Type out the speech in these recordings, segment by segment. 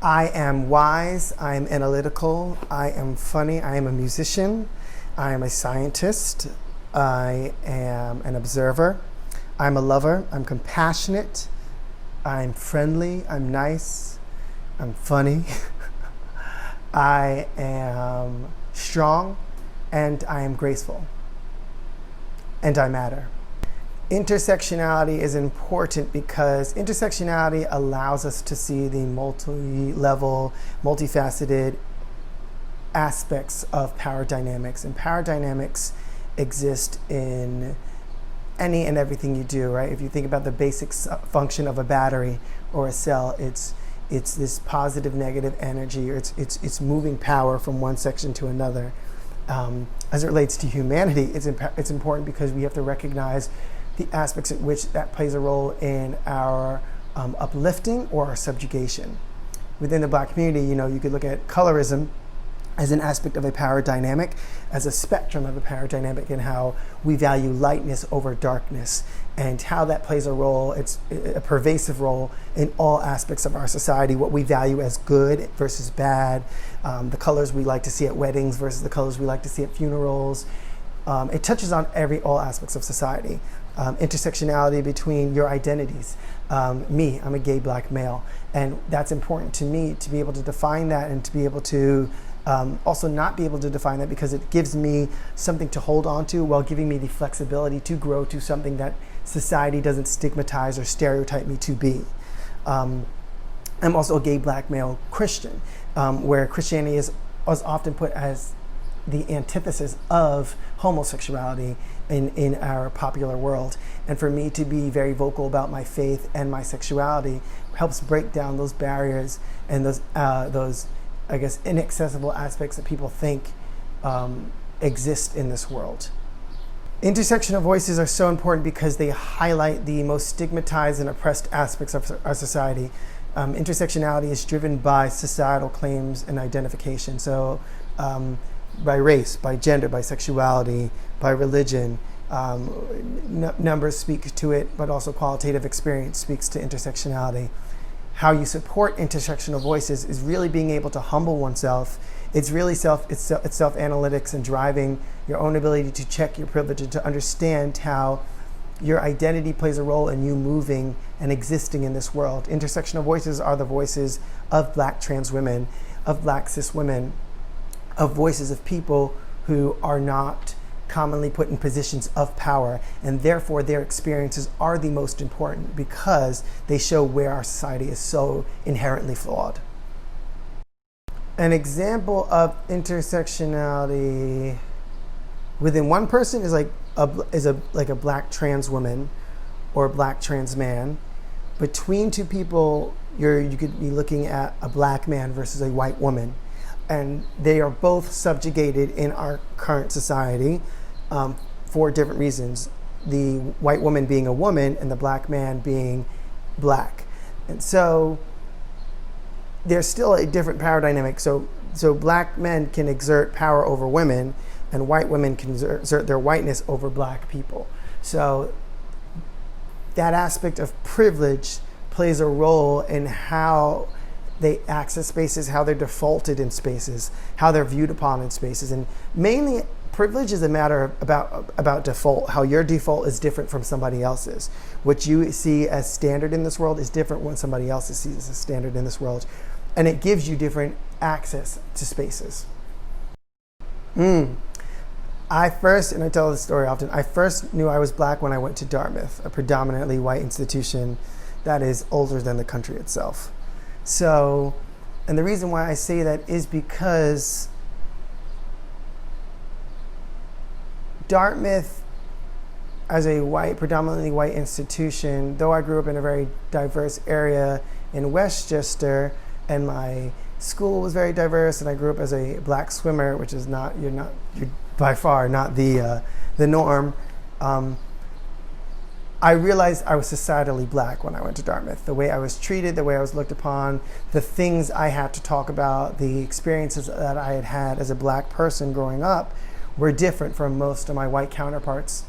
I am wise, I am analytical, I am funny, I am a musician, I am a scientist, I am an observer, I'm a lover, I'm compassionate, I'm friendly, I'm nice, I'm funny, I am strong, and I am graceful, and I matter. Intersectionality is important because intersectionality allows us to see the multi-level, multifaceted aspects of power dynamics. And power dynamics exist in any and everything you do, right? If you think about the basic function of a battery or a cell, it's this positive, negative energy, or it's moving power from one section to another. As it relates to humanity, it's important because we have to recognize the aspects in which that plays a role in our uplifting or our subjugation. Within the Black community, you could look at colorism as an aspect of a power dynamic, as a spectrum of a power dynamic, and how we value lightness over darkness, and how that plays a role. It's a pervasive role in all aspects of our society, what we value as good versus bad, the colors we like to see at weddings versus the colors we like to see at funerals. It touches on all aspects of society. Intersectionality between your identities. Me, I'm a gay Black male, and that's important to me to be able to define that, and to be able to also not be able to define that, because it gives me something to hold on to while giving me the flexibility to grow to something that society doesn't stigmatize or stereotype me to be. I'm also a gay Black male Christian, where Christianity is often put as the antithesis of homosexuality in our popular world. And for me to be very vocal about my faith and my sexuality helps break down those barriers and those I guess, inaccessible aspects that people think exist in this world. Intersectional voices are so important because they highlight the most stigmatized and oppressed aspects of our society. Intersectionality is driven by societal claims and identification. So by race, by gender, by sexuality, by religion. Numbers speak to it, but also qualitative experience speaks to intersectionality. How you support intersectional voices is really being able to humble oneself. It's really self-analytics and driving your own ability to check your privilege and to understand how your identity plays a role in you moving and existing in this world. Intersectional voices are the voices of Black trans women, of Black cis women, of voices of people who are not commonly put in positions of power, and therefore their experiences are the most important because they show where our society is so inherently flawed. An example of intersectionality within one person is like a Black trans woman or a Black trans man. Between two people, you could be looking at a Black man versus a white woman. And they are both subjugated in our current society for different reasons. The white woman being a woman and the Black man being Black. And so there's still a different power dynamic. So Black men can exert power over women, and white women can exert their whiteness over Black people. So that aspect of privilege plays a role in how they access spaces, how they're defaulted in spaces, how they're viewed upon in spaces. And mainly privilege is a matter about default, how your default is different from somebody else's. What you see as standard in this world is different when somebody else sees as standard in this world. And it gives you different access to spaces. I tell this story often, I first knew I was Black when I went to Dartmouth, a predominantly white institution that is older than the country itself. So, and the reason why I say that is because Dartmouth, as a predominantly white institution, though I grew up in a very diverse area in Westchester, and my school was very diverse, and I grew up as a Black swimmer, which is you're by far not the norm. I realized I was societally Black when I went to Dartmouth. The way I was treated, the way I was looked upon, the things I had to talk about, the experiences that I had had as a Black person growing up were different from most of my white counterparts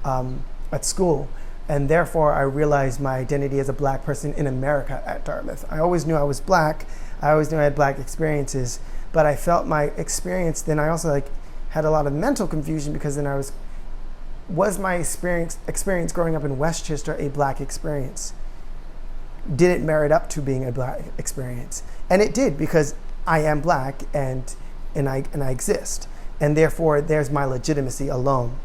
at school. And therefore, I realized my identity as a black person in America at Dartmouth. I always knew I was black. I always knew I had black experiences. But I felt my experience, then I also had a lot of mental confusion, because then was my experience growing up in Westchester a black experience? Did it merit up to being a black experience? And it did, because I am black and I exist. And therefore, there's my legitimacy alone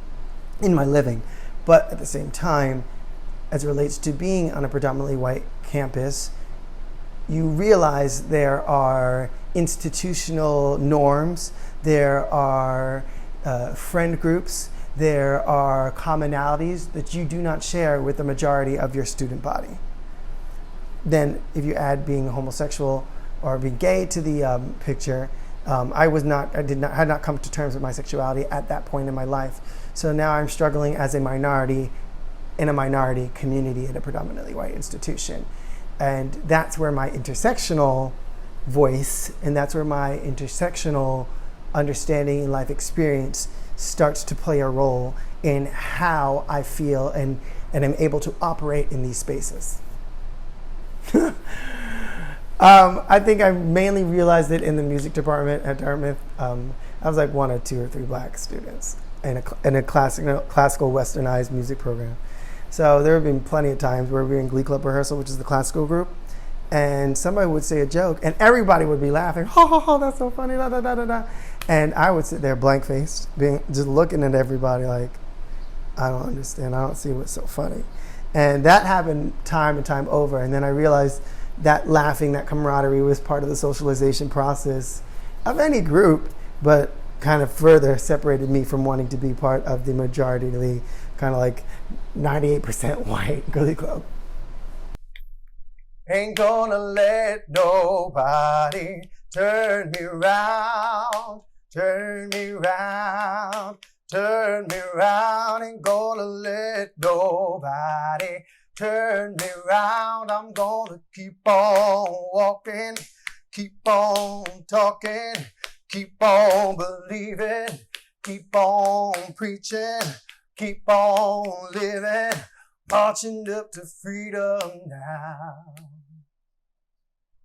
in my living. But at the same time, as it relates to being on a predominantly white campus, you realize there are institutional norms, there are friend groups, there are commonalities that you do not share with the majority of your student body. Then if you add being homosexual or being gay to the picture, I had not come to terms with my sexuality at that point in my life. So now I'm struggling as a minority in a minority community at a predominantly white institution. And that's where my intersectional voice and that's where my intersectional understanding and life experience starts to play a role in how I feel and am able to operate in these spaces. I think I mainly realized it in the music department at Dartmouth. I was like one or two or three black students in a classical westernized music program. So there have been plenty of times where we were in Glee Club rehearsal, which is the classical group, and somebody would say a joke, and everybody would be laughing. Ha ha ha! That's so funny! Da da da da da. And I would sit there blank-faced, just looking at everybody like, I don't understand. I don't see what's so funny. And that happened time and time over. And then I realized that laughing, that camaraderie was part of the socialization process of any group, but kind of further separated me from wanting to be part of the majority, kind of like 98% white Glee Club. Ain't gonna let nobody turn me round, turn me round, turn me round. Ain't gonna let nobody turn me round. I'm gonna keep on walking, keep on talking, keep on believing, keep on preaching, keep on living, marching up to freedom now.